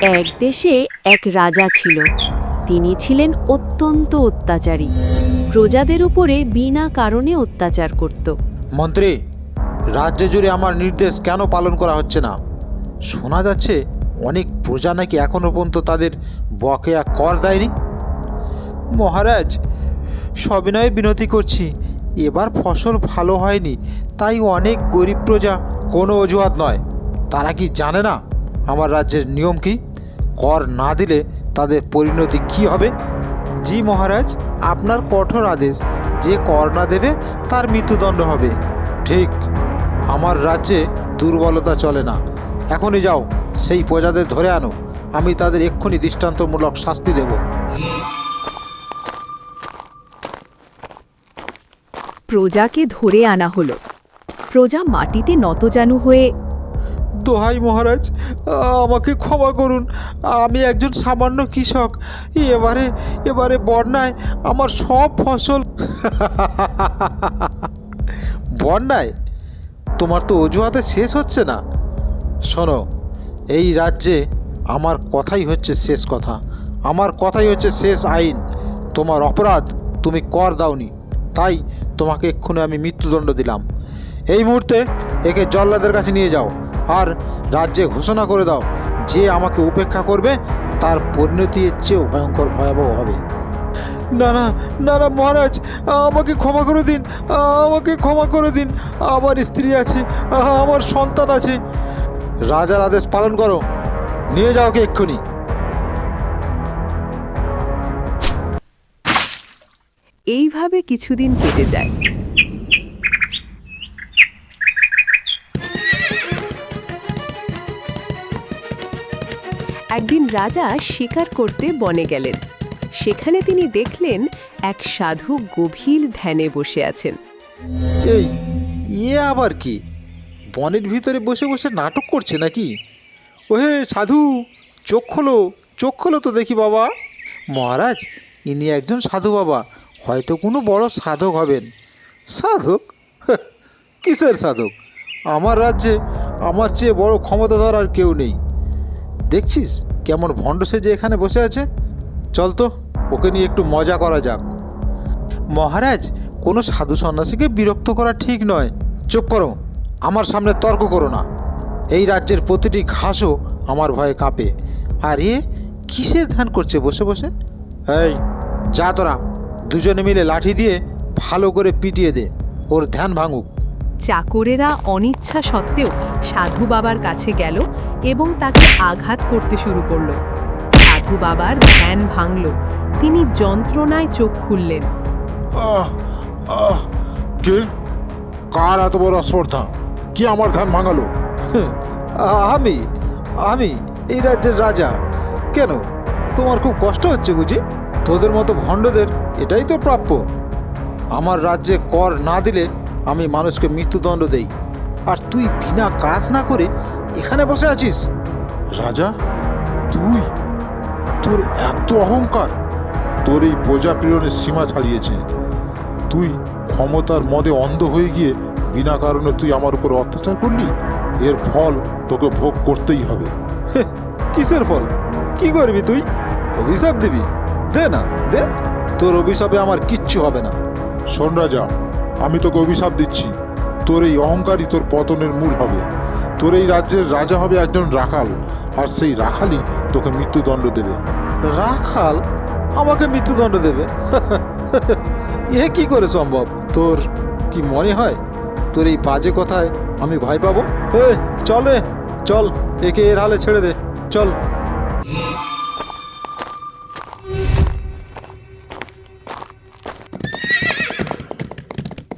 এক দেশে এক রাজা ছিল। তিনি ছিলেন অত্যন্ত অত্যাচারী, প্রজাদের উপরে বিনা কারণে অত্যাচার করত। মন্ত্রী, রাজ্য জুড়ে আমার নির্দেশ কেন পালন করা হচ্ছে না? শোনা যাচ্ছে অনেক প্রজা নাকি এখনও পর্যন্ত তাদের বকেয়া কর দেয়নি। মহারাজ, সবিনয়ে বিনতি করছি, এবার ফসল ভালো হয়নি, তাই অনেক গরিব প্রজা। কোনো অজুহাত নয়। তারা কি জানে না আমার রাজ্যের নিয়ম কি? কর না দিলে তাদের পরিণতি কি হবে? জি মহারাজ, আপনার কঠোর আদেশ, যে কর না দেবে তার মৃত্যুদণ্ড হবে। ঠিক, আমার রাজ্যে দুর্বলতা চলে না। এখনই যাও, সেই প্রজাদের ধরে আনো, আমি তাদের এক্ষুনি দৃষ্টান্তমূলক শাস্তি দেব। প্রজাকে ধরে আনা হলো। প্রজা মাটিতে নতজানু হয়ে, দোহাই মহারাজ, আমাকে ক্ষমা করুন, আমি একজন সামান্য কৃষক। এবারে বন্যায় আমার সব ফসল বন্যায়? তোমার তো অজুহাতে শেষ হচ্ছে না। শোনো, এই রাজ্যে আমার কথাই হচ্ছে শেষ কথা, আমার কথাই হচ্ছে শেষ আইন। তোমার অপরাধ, তুমি কর দাওনি, তাই তোমাকে এক্ষুনি আমি মৃত্যুদণ্ড দিলাম। এই মুহূর্তে একে জল্লাদের কাছে নিয়ে যাও, আর রাজ্যে ঘোষণা করে দাও, যে আমাকে উপেক্ষা করবে তার পরিণতি এর চেয়েও ভয়ঙ্কর ভয়াবহ হবে। না না না না মহারাজ, আমাকে ক্ষমা করে দিন, আমাকে ক্ষমা করে দিন। আমার স্ত্রী আছে, আমার সন্তান আছে। রাজার আদেশ পালন করো, নিয়ে যাও ওকে এক্ষুনি। এইভাবে কিছুদিন কেটে যায়। একদিন রাজা শিকার করতে বনে গেলেন। সেখানে তিনি দেখলেন এক সাধু গভীর ধ্যানে বসে আছেন। এই আবার কি? বনের ভিতরে বসে বসে নাটক করছে নাকি? ওহে সাধু, চোখ খোলো, চোখ খোলো তো দেখি বাবা। মহারাজ, ইনি একজন সাধু বাবা, হয়তো কোনো বড় সাধক হবেন। সাধক? কিসের সাধক? আমার রাজ্যে আমার চেয়ে বড় ক্ষমতাধর আর কেউ নেই। দেখছিস কেমন ভণ্ড সেজে এখানে বসে আছে? চল তো, ওকে নিয়ে একটু মজা করা যাক। মহারাজ, কোনো সাধু সন্ন্যাসীকে বিরক্ত করা ঠিক নয়। চুপ করো, আমার সামনে তর্ক করো না। এই রাজ্যের প্রতিটি ঘাসও আমার ভয়ে কাঁপে। আর এ কিসের ধ্যান করছে বসে বসে? এই যা, তোরা দুজনে মিলে লাঠি দিয়ে ভালো করে পিটিয়ে দে, ওর ধ্যান ভাঙুক। চাকরেরা অনিচ্ছা সত্ত্বেও সাধু বাবার কাছে গেল এবং তাকে আঘাত করতে শুরু করল। সাধু বাবার ধ্যান ভাঙল, তিনি যন্ত্রণায় চোখ খুললেন। কে? কার এত বড় স্পর্ধা? কে আমার ধ্যান ভাঙালো? আমি আমি এই রাজ্যের রাজা। কেন, তোমার খুব কষ্ট হচ্ছে বুঝি? তোদের মতো ভণ্ডদের এটাই তো প্রাপ্য। আমার রাজ্যে কর না দিলে আমি মানুষকে মৃত্যুদণ্ড দেই, আর তুই বিনা কাজ না করে এখানে বসে আছিস। রাজা, তুই? তোর এত অহংকার! তোর এই প্রজা পীড়নের সীমা ছাড়িয়েছে। তুই ক্ষমতার মদে অন্ধ হয়ে গিয়ে বিনা কারণে তুই আমার উপর অত্যাচার করলি। এর ফল তোকে ভোগ করতেই হবে। কিসের ফল? কি করবি তুই? অভিশাপ দিবি? দে না, দে। তোর অভিশাপে আমার কিচ্ছু হবে না। শোন রাজা, আমি তোকে অভিশাপ দিচ্ছি। তোর এই অহংকারই তোর পতনের মূল হবে। তোর এই রাজ্যের রাজা হবে একজন রাখাল, আর সেই রাখালই তোকে মৃত্যুদণ্ড দেবে। রাখাল আমাকে মৃত্যুদণ্ড দেবে? এ কি করে সম্ভব? তোর কি মনে হয় তোর এই বাজে কথায় আমি ভয় পাবো? চল রে, চল, একে এর হালে ছেড়ে দে, চল।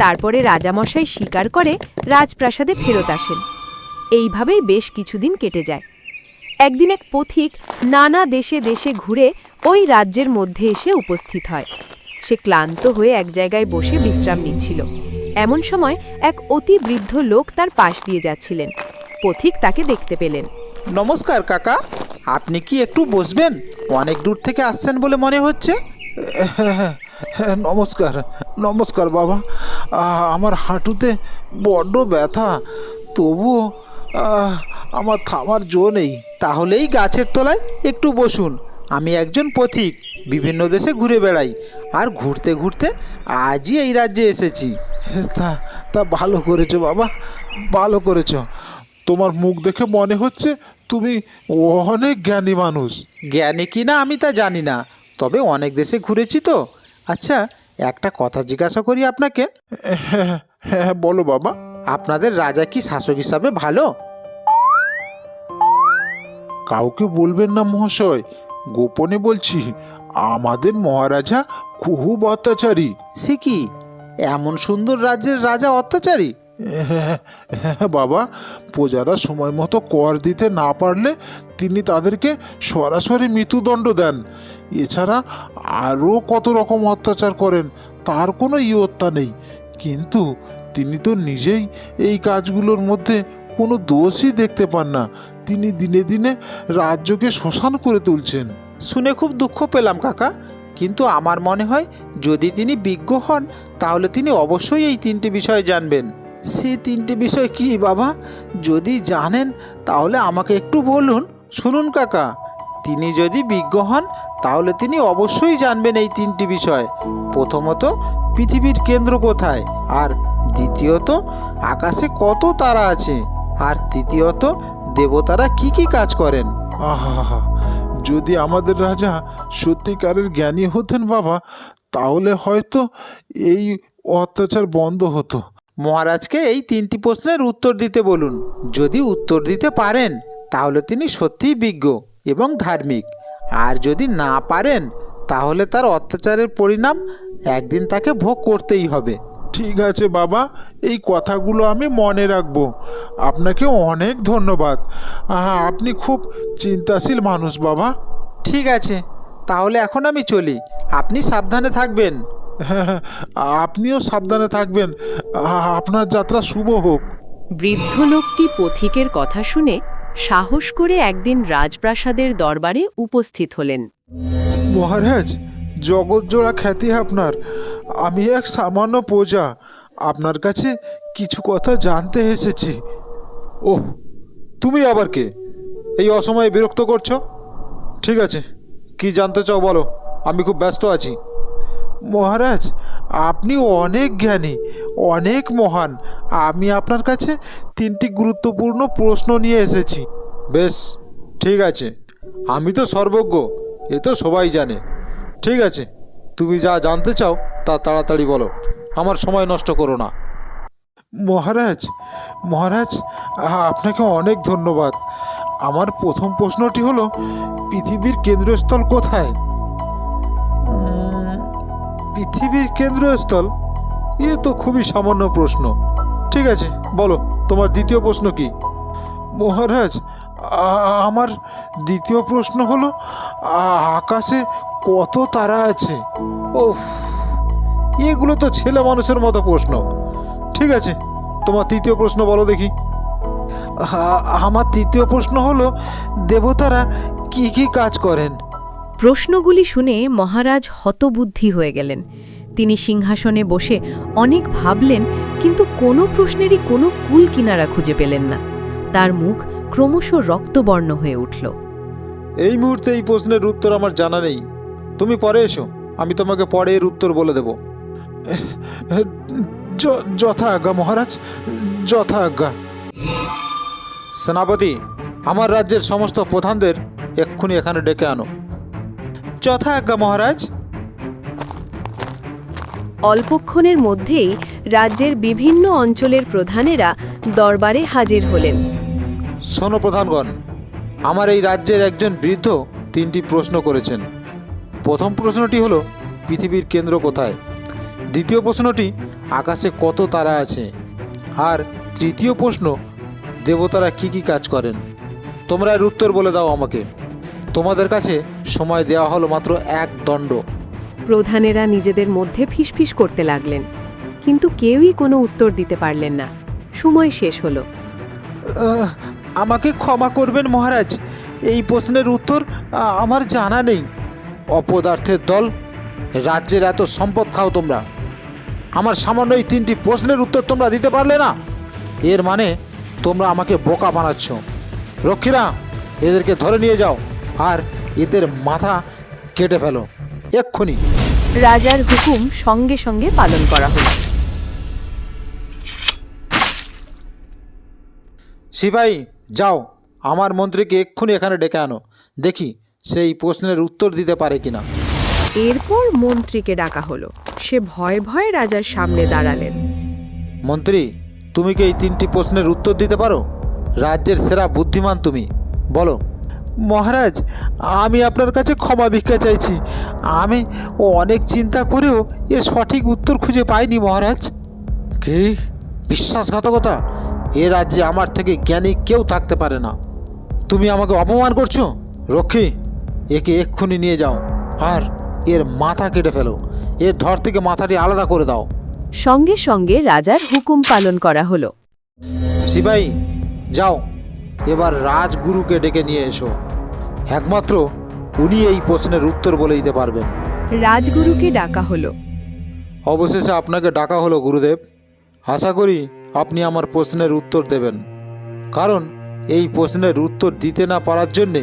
তারপরে রাজামশাই শিকার করে রাজপ্রাসাদে ফেরত আসেন। এইভাবেই বেশ কিছুদিন কেটে যায়। একদিন এক পথিক নানা দেশে দেশে ঘুরে ওই রাজ্যের মধ্যে এসে উপস্থিত হয়। সে ক্লান্ত হয়ে এক জায়গায় বসে বিশ্রাম নিচ্ছিল। এমন সময় এক অতি বৃদ্ধ লোক তার পাশ দিয়ে যাচ্ছিলেন। পথিক তাকে দেখতে পেলেন। নমস্কার কাকা, আপনি কি একটু বসবেন? অনেক দূর থেকে আসছেন বলে মনে হচ্ছে। নমস্কার, নমস্কার বাবা। আমার হাঁটুতে বড্ড ব্যথা, তবুও আমার থামার জো নেই। তাহলেই গাছের তলায় একটু বসুন। আমি একজন পথিক, বিভিন্ন দেশে ঘুরে বেড়াই, আর ঘুরতে ঘুরতে আজই এই রাজ্যে এসেছি। তা তা ভালো করেছো বাবা, ভালো করেছো। তোমার মুখ দেখে মনে হচ্ছে তুমি অনেক জ্ঞানী মানুষ। জ্ঞানী কি না আমি তা জানি না, তবে অনেক দেশে ঘুরেছি তো। আচ্ছা, একটা কথা জিজ্ঞাসা করি আপনাকে। হ্যাঁ হ্যাঁ, বলো বাবা। আপনাদের রাজা কি শাসক হিসাবে ভালো? কাউকে বলবেন না মহাশয়, গোপনে বলছি, আমাদের মহারাজা খুব অত্যাচারী। সে কি, এমন সুন্দর রাজ্যের রাজা অত্যাচারী? হ্যাঁ হ্যাঁ বাবা, প্রজারা সময় মতো কর দিতে না পারলে তিনি তাদেরকে সরাসরি মৃত্যুদণ্ড দেন। এছাড়া আরও কত রকম অত্যাচার করেন, তার কোনো ইয়ত্তা নেই। কিন্তু তিনি তো নিজেই এই কাজগুলোর মধ্যে কোনো দোষই দেখতে পান না। তিনি দিনে দিনে রাজ্যকে শ্মশান করে তুলছেন। শুনে খুব দুঃখ পেলাম কাকা, কিন্তু আমার মনে হয় যদি তিনি বিজ্ঞ হন তাহলে তিনি অবশ্যই এই তিনটি বিষয় জানবেন। সেই তিনটি বিষয় কি বাবা? যদি জানেন তাহলে আমাকে একটু বলুন। শুনুন কাকা, তিনি যদি বিজ্ঞ হন তাহলে তিনি অবশ্যই জানবেন এই তিনটি বিষয়। প্রথমত, পৃথিবীর কেন্দ্র কোথায়, আর দ্বিতীয়ত, আকাশে কত তারা আছে, আর তৃতীয়ত, দেবতারা কি কি কাজ করেন। আহা, যদি আমাদের রাজা সত্যিকারের জ্ঞানী হতেন বাবা, তাহলে হয়তো এই অত্যাচার বন্ধ হতো। মহারাজকে এই তিনটি প্রশ্নের উত্তর দিতে বলুন। যদি উত্তর দিতে পারেন তাহলে তিনি সত্যিই বিজ্ঞ এবং ধার্মিক, আর যদি না পারেন তাহলে তার অত্যাচারের পরিণাম একদিন তাকে ভোগ করতেই হবে। ঠিক আছে বাবা, এই কথাগুলো আমি মনে রাখবো। আপনাকে অনেক ধন্যবাদ। আপনি খুব চিন্তাশীল মানুষ বাবা। ঠিক আছে, তাহলে এখন আমি চলি। আপনি সাবধানে থাকবেন। হ্যাঁ, আপনিও সাবধানে থাকবেন। আপনার যাত্রা শুভ হোক। বৃদ্ধ লোকটি পথিকের কথা শুনে সাহস করে একদিন রাজপ্রাসাদের দরবারে উপস্থিত হলেন। মহারাজ, জগৎজোড়া খ্যাতি আপনার। আমি এক সামান্য প্রজা, আপনার কাছে কিছু কথা জানতে এসেছি। ওহ, তুমি আবার কে? এই অসময়ে বিরক্ত করছো। ঠিক আছে, কি জানতে চাও বলো, আমি খুব ব্যস্ত আছি। মহারাজ, আপনি অনেক জ্ঞানী, অনেক মহান। আমি আপনার কাছে তিনটি গুরুত্বপূর্ণ প্রশ্ন নিয়ে এসেছি। বেশ, ঠিক আছে, আমি তো সর্বজ্ঞ, এ তো সবাই জানে। ঠিক আছে, তুমি যা জানতে চাও তা তাড়াতাড়ি বলো, আমার সময় নষ্ট করো না। মহারাজ, মহারাজ, আপনাকে অনেক ধন্যবাদ। আমার প্রথম প্রশ্নটি হলো, পৃথিবীর কেন্দ্রস্থল কোথায়? পৃথিবীর কেন্দ্রস্থল? এ তো খুবই সামান্য প্রশ্ন। ঠিক আছে, বলো তোমার দ্বিতীয় প্রশ্ন কি? মহারাজ, আমার দ্বিতীয় প্রশ্ন হলো, আকাশে কত তারা আছে? ওফ, এগুলো তো ছেলে মানুষের মতো প্রশ্ন। ঠিক আছে, তোমার তৃতীয় প্রশ্ন বলো দেখি। আমার তৃতীয় প্রশ্ন হলো, দেবতারা কি কি কাজ করেন? প্রশ্নগুলি শুনে মহারাজ হতবুদ্ধি হয়ে গেলেন। তিনি সিংহাসনে বসে অনেক ভাবলেন, কিন্তু কোনো প্রশ্নেরই কোনো কুল কিনারা খুঁজে পেলেন না। তার মুখ ক্রমশ রক্তবর্ণ হয়ে উঠল। এই মুহূর্তে এই প্রশ্নের উত্তর আমার জানা নেই। তুমি পরে এসো, আমি তোমাকে পরে এর উত্তর বলে দেব। যথা আজ্ঞা মহারাজ, যথা আজ্ঞা। সেনাপতি, আমার রাজ্যের সমস্ত প্রধানদের এক্ষুনি এখানে ডেকে আনো। যথা আজ্ঞা মহারাজ। অল্পক্ষণের মধ্যেই রাজ্যের বিভিন্ন অঞ্চলের প্রধানেরা দরবারে হাজির হলেন। শোনো প্রধানগণ, আমার এই রাজ্যের একজন বৃদ্ধ তিনটি প্রশ্ন করেছেন। প্রথম প্রশ্নটি হলো, পৃথিবীর কেন্দ্র কোথায়? দ্বিতীয় প্রশ্নটি, আকাশে কত তারা আছে? আর তৃতীয় প্রশ্ন, দেবতারা কি কি কাজ করেন? তোমরা এর উত্তর বলে দাও আমাকে। তোমাদের কাছে সময় দেওয়া হলো মাত্র 1 দণ্ড। প্রধানেরা নিজেদের মধ্যে ফিসফিস করতে লাগলেন, কিন্তু কেউই কোনো উত্তর দিতে পারলেন না। সময় শেষ হলো। আমাকে ক্ষমা করবেন মহারাজ, এই প্রশ্নের উত্তর আমার জানা নেই। অপদার্থের দল, রাজ্যের এত সম্পদ খাও তোমরা, আমার সামান্য এই 3টি প্রশ্নের উত্তর তোমরা দিতে পারলে না? এর মানে তোমরা আমাকে বোকা বানাচ্ছ। রক্ষীরা, এদেরকে ধরে নিয়ে যাও আর এদের মাথা কেটে ফেলো এক্ষুনি। রাজার হুকুম সঙ্গে সঙ্গে পালন করা হলো। সিপাহী, যাও, আমার মন্ত্রীকে এক্ষুনি এখানে ডেকে আনো, দেখি সেই প্রশ্নের উত্তর দিতে পারে কিনা। এরপর মন্ত্রীকে ডাকা হলো। সে ভয়ে ভয়ে রাজার সামনে দাঁড়ালেন। মন্ত্রী, তুমি কি এই 3টি প্রশ্নের উত্তর দিতে পারো? রাজ্যের সেরা বুদ্ধিমান তুমি, বলো। মহারাজ, আমি আপনার কাছে ক্ষমা ভিক্ষা চাইছি। আমি অনেক চিন্তা করেও এর সঠিক উত্তর খুঁজে পাইনি মহারাজ। কি বিশ্বাসঘাতকতা! এ রাজ্যে আমার থেকে জ্ঞানী কেউ থাকতে পারে না। তুমি আমাকে অপমান করছো। রক্ষী, একে এক্ষুনি নিয়ে যাও আর এর মাথা কেটে ফেলো। এর ধর থেকে মাথাটি আলাদা করে দাও। সঙ্গে সঙ্গে রাজার হুকুম পালন করা হলো। সিপাহী, যাও, এবার রাজগুরুকে ডেকে নিয়ে এসো। একমাত্র উনি এই প্রশ্নের উত্তর বলে দিতে পারবেন। রাজগুরুকে ডাকা হলো। অবশেষে আপনাকে ডাকা হলো গুরুদেব। আশা করি আপনি আমার প্রশ্নের উত্তর দেবেন, কারণ এই প্রশ্নের উত্তর দিতে না পারার জন্যে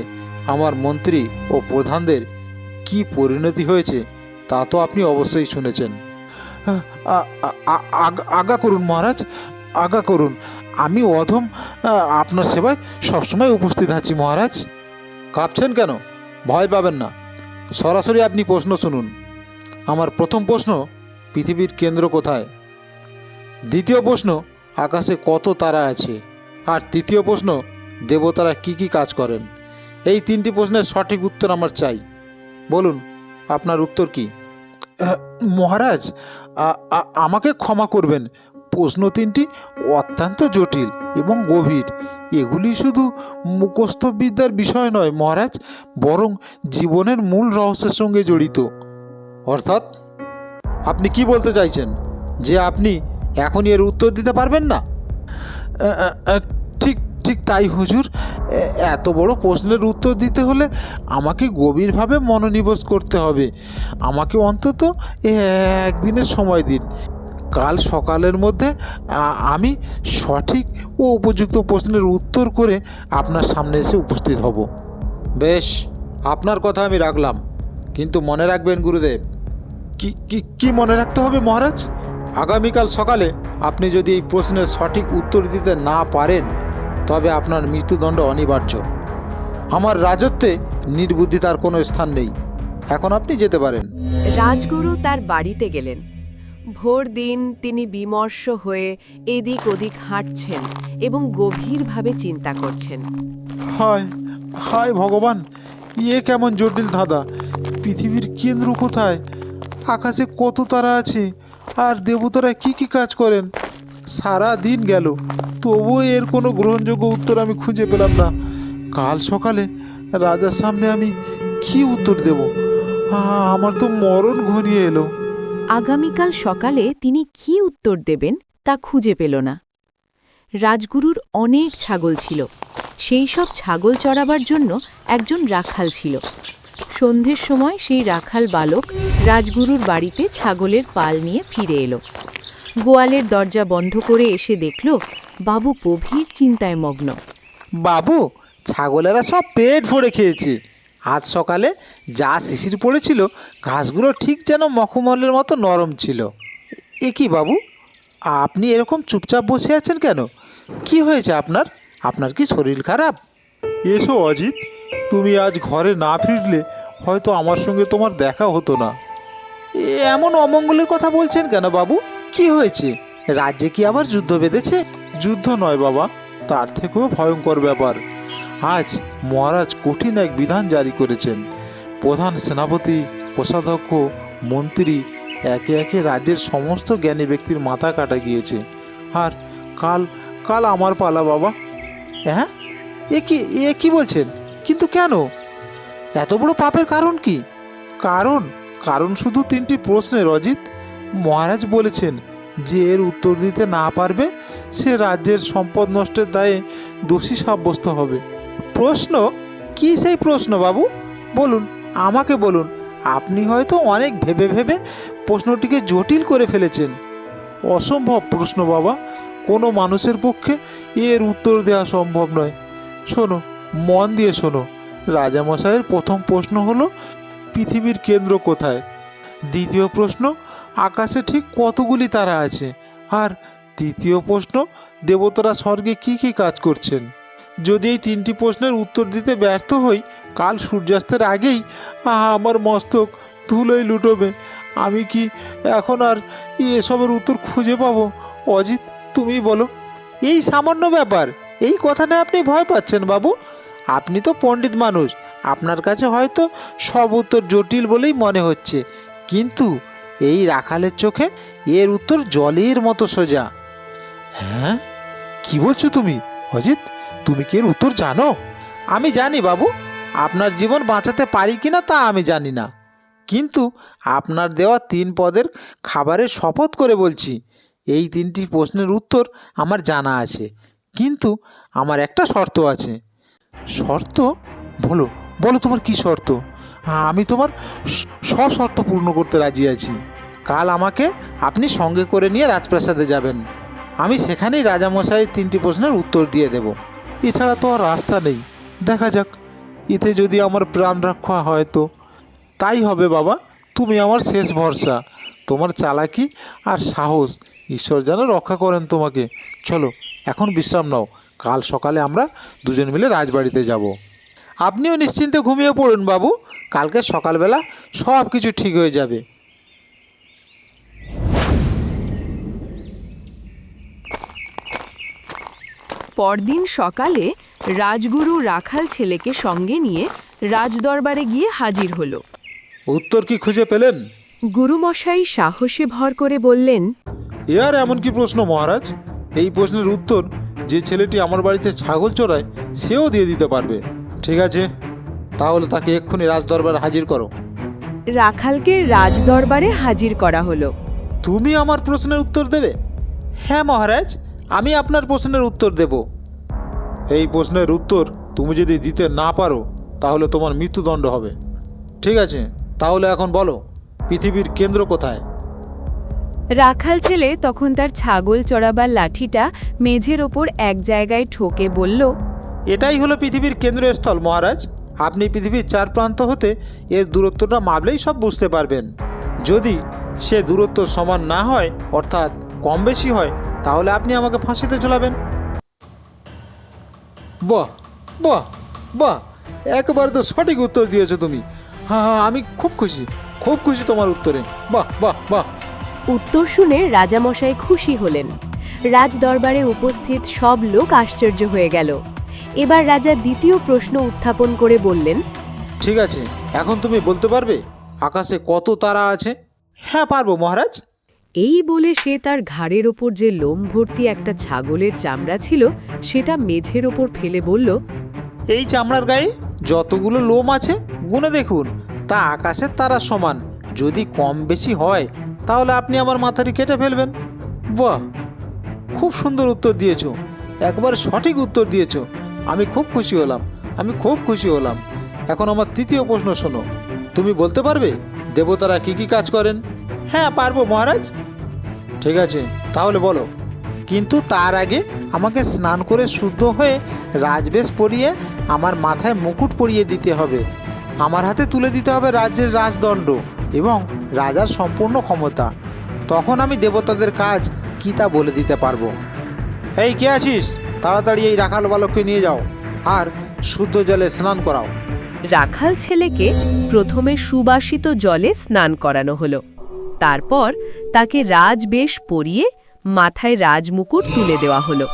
আমার মন্ত্রী ও প্রধানদের কি পরিণতি হয়েছে তা তো আপনি অবশ্যই শুনেছেন। আজ্ঞা করুন মহারাজ, আজ্ঞা করুন। আমি অধম আপনার সেবায় সবসময় উপস্থিত আছি মহারাজ। কাঁপছেন কেন? ভয় পাবেন না, সরাসরি আপনি প্রশ্ন শুনুন। আমার প্রথম প্রশ্ন, পৃথিবীর কেন্দ্র কোথায়? দ্বিতীয় প্রশ্ন, আকাশে কত তারা আছে? আর তৃতীয় প্রশ্ন, দেবতারা কি কি কাজ করেন? এই 3টি প্রশ্নের সঠিক উত্তর আমার চাই। বলুন, আপনার উত্তর কি? মহারাজ, আমাকে ক্ষমা করবেন, প্রশ্ন 3টি অত্যন্ত জটিল এবং গভীর। এগুলি শুধু মুখস্থ বিদ্যার বিষয় নয় মহারাজ, বরং জীবনের মূল রহস্যের সঙ্গে জড়িত। অর্থাৎ আপনি কি বলতে চাইছেন, যে আপনি এখনই এর উত্তর দিতে পারবেন না? ঠিক ঠিক তাই হুজুর। এত বড় প্রশ্নের উত্তর দিতে হলে আমাকে গভীরভাবে মনোনিবেশ করতে হবে। আমাকে অন্তত একদিনের সময় দিন। কাল সকালের মধ্যে আমি সঠিক ও উপযুক্ত প্রশ্নের উত্তর করে আপনার সামনে এসে উপস্থিত হব। বেশ, আপনার কথা আমি রাখলাম, কিন্তু মনে রাখবেন গুরুদেব। কি মনে রাখতে হবে মহারাজ? আগামীকাল সকালে আপনি যদি এই প্রশ্নের সঠিক উত্তর দিতে না পারেন তবে আপনার মৃত্যুদণ্ড অনিবার্য। আমার রাজত্বে নির্বুদ্ধিতার কোনো স্থান নেই। এখন আপনি যেতে পারেন। রাজগুরু তার বাড়িতে গেলেন। ভোর দিন তিনি বিমর্ষ হয়ে এদিক ওদিক হাঁটছেন এবং গভীরভাবে চিন্তা করছেন। হায় হায় ভগবান, ইয়ে কেমন জটিল ধাঁধা! পৃথিবীর কেন্দ্র কোথায়? আকাশে কত তারা আছে? আর দেবতারা কি কি কাজ করেন? সারা দিন গেল, তবুও এর কোনো গ্রহণযোগ্য উত্তর আমি খুঁজে পেলাম না। কাল সকালে রাজার সামনে আমি কি উত্তর দেব? আমার তো মরণ ঘনিয়ে এলো। আগামীকাল সকালে তিনি কি উত্তর দেবেন তা খুঁজে পেল না। রাজগুরুর অনেক ছাগল ছিল। সেই সব ছাগল চড়াবার জন্য একজন রাখাল ছিল। সন্ধ্যের সময় সেই রাখাল বালক রাজগুরুর বাড়িতে ছাগলের পাল নিয়ে ফিরে এলো। গোয়ালের দরজা বন্ধ করে এসে দেখল বাবু গভীর চিন্তায় মগ্ন। বাবু, ছাগলেরা সব পেট ভরে খেয়েছে। আজ সকালে যা শিশির পড়েছিল ঘাসগুলো ঠিক যেন মখমলের মতো নরম ছিল। এ কি বাবু, আপনি এরকম চুপচাপ বসে আছেন কেন? কি হয়েছে আপনার? আপনার কি শরীর খারাপ? এসো অজিত, তুমি আজ ঘরে না ফিরলে হয়তো আমার সঙ্গে তোমার দেখা হতো না। এমন অমঙ্গলের কথা বলছেন কেন বাবু? কি হয়েছে? রাজ্যে কি আবার যুদ্ধ বেঁধেছে? যুদ্ধ নয় বাবা, তার থেকেও ভয়ঙ্কর ব্যাপার। আজ মহারাজ কঠিন এক বিধান জারি করেছেন। প্রধান সেনাপতি, কোষাধ্যক্ষ, মন্ত্রী একে একে রাজ্যের সমস্ত জ্ঞানী ব্যক্তির মাথা কাটা গিয়েছে। আর কাল কাল আমার পালা বাবা। হ্যাঁ, এ কি বলছেন? কিন্তু কেন? এত বড় পাপের কারণ কি? কারণ কারণ শুধু 3টি প্রশ্নের অজিত। মহারাজ বলেছেন যে এর উত্তর দিতে না পারবে সে রাজ্যের সম্পদ নষ্টের দায়ে দোষী সাব্যস্ত হবে। প্রশ্ন? কি সেই প্রশ্ন বাবু? বলুন, আমাকে বলুন। আপনি হয়তো অনেক ভেবে ভেবে প্রশ্নটিকে জটিল করে ফেলেছেন। অসম্ভব প্রশ্ন বাবা, কোনো মানুষের পক্ষে এর উত্তর দেওয়া সম্ভব নয়। শোনো, মন দিয়ে শোনো। রাজামশাইয়ের প্রথম প্রশ্ন হলো পৃথিবীর কেন্দ্র কোথায়। দ্বিতীয় প্রশ্ন, আকাশে ঠিক কতগুলি তারা আছে। আর তৃতীয় প্রশ্ন, দেবতারা স্বর্গে কি কি কাজ করছেন। যদি এই তিনটি প্রশ্নের উত্তর দিতে ব্যর্থ হই, কাল সূর্যাস্তের আগেই আমার মস্তক ধুলোয় লুটোবে। আমি কি এখন আর এসবের উত্তর খুঁজে পাবো? অজিত, তুমি বলো। এই সামান্য ব্যাপার, এই কথাটা আপনি ভয় পাচ্ছেন বাবু? আপনি তো পণ্ডিত মানুষ, আপনার কাছে হয়তো সব উত্তর জটিল বলেই মনে হচ্ছে, কিন্তু এই রাখালের চোখে এর উত্তর জলের মতো সোজা। হ্যাঁ, কি বলছো তুমি অজিত? তুমি কি এর উত্তর জানো? আমি জানি বাবু, আপনার জীবন বাঁচাতে পারি কিনা তা আমি জানি না, কিন্তু আপনার দেওয়া 3 পদের খাবারের শপথ করে বলছি, এই 3টি প্রশ্নের উত্তর আমার জানা আছে। কিন্তু আমার একটা শর্ত আছে। শর্ত? বলো বলো, তোমার কি শর্ত? আমি তোমার সব শর্ত পূর্ণ করতে রাজি আছি। কাল আমাকে আপনি সঙ্গে করে নিয়ে রাজপ্রাসাদে যাবেন। আমি সেখানেই রাজামশাইয়ের 3টি প্রশ্নের উত্তর দিয়ে দেব। এছাড়া তো আর রাস্তা নেই। দেখা যাক, এতে যদি আমার প্রাণ রক্ষা হয় তো। তাই হবে বাবা, তুমি আমার শেষ ভরসা। তোমার চালাকি আর সাহস ঈশ্বর যেন রক্ষা করেন তোমাকে। চলো এখন বিশ্রাম নাও, কাল সকালে আমরা দুজন মিলে রাজবাড়িতে যাব। আপনিও নিশ্চিন্তে ঘুমিয়ে পড়ুন বাবু, কালকে সকালবেলা সব কিছু ঠিক হয়ে যাবে। পরদিন সকালে রাজগুরু রাখাল ছেলেকে সঙ্গে নিয়ে রাজদরবারে গিয়ে হাজির হলো। উত্তর কি খুঁজে পেলেন? গুরুমশাই সাহসে ভর করে বললেন, এ আর এমন কি প্রশ্ন মহারাজ? এই প্রশ্নের উত্তর যে ছেলেটি আমার বাড়িতে ছাগল চড়ায় সেও দিয়ে দিতে পারবে। ঠিক আছে, তাহলে তাকে এক্ষুনি রাজদরবারে হাজির করো। রাখালকে রাজদরবারে হাজির করা হলো। তুমি আমার প্রশ্নের উত্তর দেবে? হ্যাঁ মহারাজ, আমি আপনার প্রশ্নের উত্তর দেব। এই প্রশ্নের উত্তর তুমি যদি দিতে না পারো তাহলে তোমার মৃত্যুদণ্ড হবে। ঠিক আছে, তাহলে এখন বলো, পৃথিবীর কেন্দ্র কোথায়? রাখাল ছেলে তখন তার ছাগল চড়াবার লাঠিটা মেঝের ওপর এক জায়গায় ঠোকে বলল, এটাই হলো পৃথিবীর কেন্দ্রস্থল মহারাজ। আপনি পৃথিবীর 4 প্রান্ত হতে এর দূরত্বটা মাপলেই সব বুঝতে পারবেন। যদি সে দূরত্ব সমান না হয়, অর্থাৎ কম বেশি হয়, তাহলে আপনি আমাকে ফাঁসিতে ঝোলাবেন। বাহ বাহ বাহ, একবার তো সঠিক উত্তর দিয়েছো তুমি। হ্যাঁ, আমি খুব খুশি তোমার উত্তরে। বাহ বাহ বাহ। উত্তর শুনে রাজামশাই খুশি হলেন। রাজদরবারে উপস্থিত সব লোক আশ্চর্য হয়ে গেল। এবার রাজা দ্বিতীয় প্রশ্ন উত্থাপন করে বললেন, ঠিক আছে, এখন তুমি বলতে পারবে আকাশে কত তারা আছে? হ্যাঁ পারবো মহারাজ। এই বলে সে তার ঘাড়ের ওপর যে লোম ভর্তি একটা ছাগলের চামড়া ছিল সেটা মেঝের ওপর ফেলে বলল, এই চামড়ার গায়ে যতগুলো লোম আছে গুনে দেখুন, তা আকাশের তারার সমান। যদি কম বেশি হয় তাহলে আপনি আমার মাথাটি কেটে ফেলবেন। বাহ, খুব সুন্দর উত্তর দিয়েছো, একবার সঠিক উত্তর দিয়েছো। আমি খুব খুশি হলাম। এখন আমার তৃতীয় প্রশ্ন শোনো। তুমি বলতে পারবে দেবতারা কি কি কাজ করেন? হ্যাঁ পারবো মহারাজ। ঠিক আছে, তাহলে বলো, কিন্তু তার আগে আমাকে স্নান করে শুদ্ধ হয়ে রাজবেশ পরিয়ে আমার মাথায় মুকুট পরিয়ে দিতে হবে। আমার হাতে তুলে দিতে হবে রাজ্যের রাজদণ্ড এবং রাজার সম্পূর্ণ ক্ষমতা। তখন আমি দেবতাদের কাজ কী তা বলে দিতে পারবো। এই কে আছিস? তাড়াতাড়ি এই রাখাল বালককে নিয়ে যাও আর শুদ্ধ জলে স্নান করাও। রাখাল ছেলেকে প্রথমে সুবাসিত জলে স্নান করানো হলো। তারপর তাকে রাজবেশ পরিয়ে মাথায় রাজমুকুট তুলে দেওয়া হলো।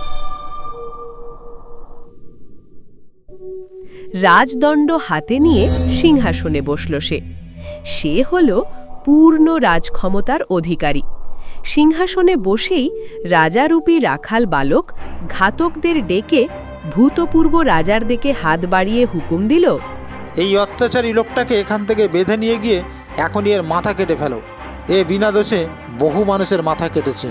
রাজদণ্ড হাতে নিয়ে সিংহাসনে বসল সে হলো পূর্ণ রাজক্ষমতার অধিকারী। সিংহাসনে বসেই রাজারূপী রাখাল বালক ঘাতকদের ডেকে ভূতপূর্ব রাজার দিকে হাত বাড়িয়ে হুকুম দিল, এই অত্যাচারী লোকটাকে এখান থেকে বেঁধে নিয়ে গিয়ে এখনই এর মাথা কেটে ফেলো। এ বিনা দোষে বহু মানুষের মাথা কেটেছে।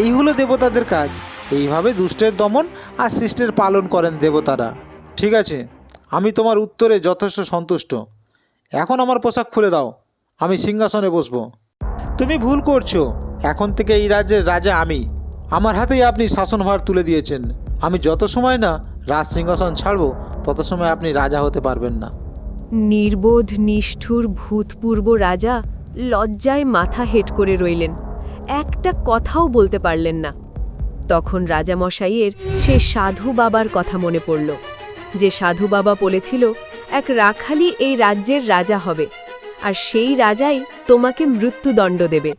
এই হলো দেবতাদের কাজ। এইভাবে দুষ্টের দমন আর সৃষ্টির পালন করেন দেবতারা। ঠিক আছে, আমি তোমার উত্তরে যথেষ্ট সন্তুষ্ট। এখন আমার পোশাক খুলে দাও, আমি সিংহাসনে বসবো। তুমি ভুল করছো, এখন থেকে এই রাজ্যের রাজা আমি। আমার হাতেই আপনি শাসনভার তুলে দিয়েছেন। আমি যত সময় না রাজসিংহাসন ছাড়ব তত সময় আপনি রাজা হতে পারবেন না। নির্বোধ নিষ্ঠুর ভূতপূর্ব রাজা লজ্জায় মাথা হেঁট করে রইলেন, একটা কথাও বলতে পারলেন না। তখন রাজামশাইয়ের সেই সাধু বাবার কথা মনে পড়ল, যে সাধু বাবা বলেছিল এক রাখালই এই রাজ্যের রাজা হবে, আর সেই রাজাই তোমাকে মৃত্যুদণ্ড দেবে।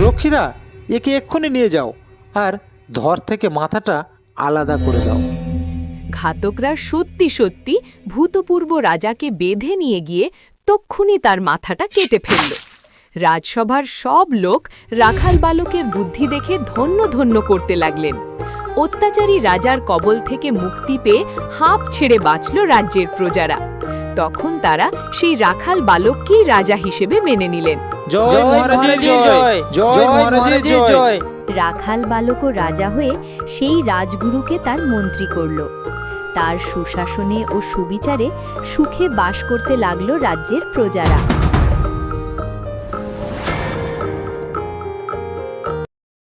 রক্ষীরা, একে এক্ষুনি নিয়ে যাও আর ধর থেকে মাথাটা আলাদা করে দাও। ঘাতকরা সত্যি সত্যি ভূতপূর্ব রাজাকে বেঁধে নিয়ে গিয়ে তক্ষুনি তার মাথাটা কেটে ফেলল। রাজসভার সব লোক রাখাল বালকের বুদ্ধি দেখে ধন্য ধন্য করতে লাগলেন। অত্যাচারী রাজার কবল থেকে মুক্তি পেয়ে হাঁপ ছেড়ে বাঁচল রাজ্যের প্রজারা। তখন তারা সেই রাখাল বালককেই রাজা হিসেবে মেনে নিলেন। জয় মহারাজের জয়, জয় মহারাজের জয়। রাখাল বালকও রাজা হয়ে সেই রাজগুরুকে তার মন্ত্রী করল। তার সুশাসনে ও সুবিচারে সুখে বাস করতে লাগলো রাজ্যের প্রজারা।